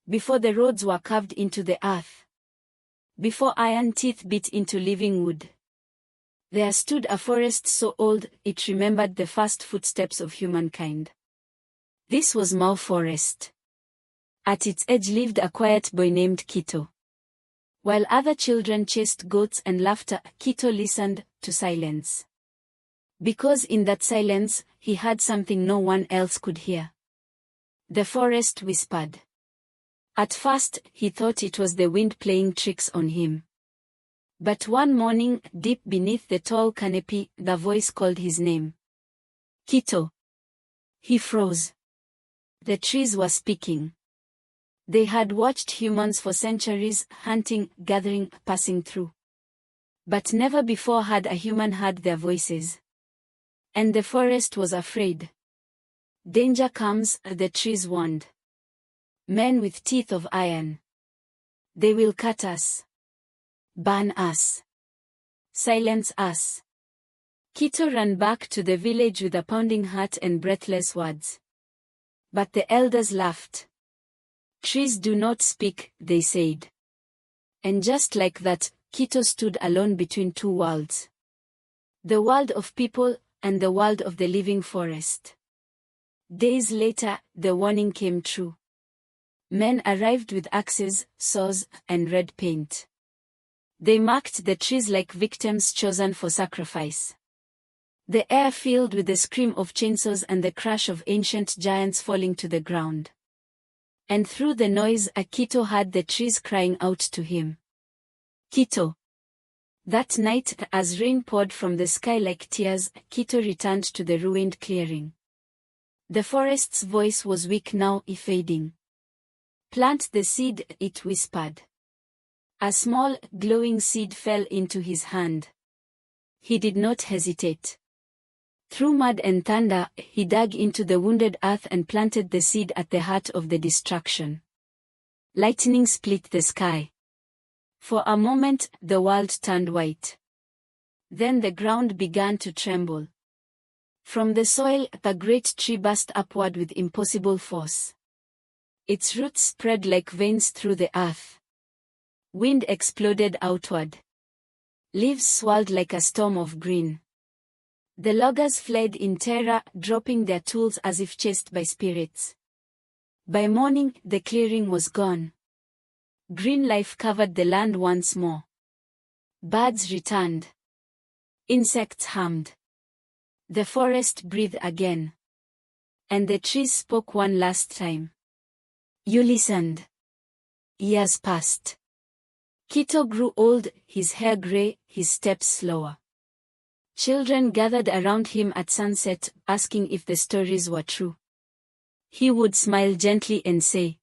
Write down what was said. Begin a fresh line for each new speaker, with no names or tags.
Before the roads were carved into the earth. Before iron teeth bit into living wood. There stood a forest so old, it remembered the first footsteps of humankind. This was Mau Forest. At its edge lived a quiet boy named Kito. While other children chased goats and laughter, Kito listened to silence. Because in that silence, he heard something no one else could hear. The forest whispered. At first, he thought it was the wind playing tricks on him. But one morning, deep beneath the tall canopy, the voice called his name. Kito. He froze. The trees were speaking. They had watched humans for centuries, hunting, gathering, passing through. But never before had a human heard their voices. And the forest was afraid. Danger comes, the trees warned. Men with teeth of iron. They will cut us. Burn us. Silence us. Kito ran back to the village with a pounding heart and breathless words. But the elders laughed. Trees do not speak, they said. And just like that, Kito stood alone between two worlds. The world of people, and the world of the living forest. Days later, the warning came true. Men arrived with axes, saws, and red paint. They marked the trees like victims chosen for sacrifice. The air filled with the scream of chainsaws and the crash of ancient giants falling to the ground. And through the noise, Kito heard the trees crying out to him. Kito. That night, as rain poured from the sky like tears, Kito returned to the ruined clearing. The forest's voice was weak now, fading. Plant the seed, it whispered. A small, glowing seed fell into his hand. He did not hesitate. Through mud and thunder, he dug into the wounded earth and planted the seed at the heart of the destruction. Lightning split the sky. For a moment, the world turned white. Then the ground began to tremble. From the soil, the great tree burst upward with impossible force. Its roots spread like veins through the earth. Wind exploded outward. Leaves swirled like a storm of green. The loggers fled in terror, dropping their tools as if chased by spirits. By morning, the clearing was gone. Green life covered the land once more. Birds returned. Insects hummed. The forest breathed again. And the trees spoke one last time. You listened. Years passed. Kito grew old, his hair gray, his steps slower. Children gathered around him at sunset, asking if the stories were true. He would smile gently and say,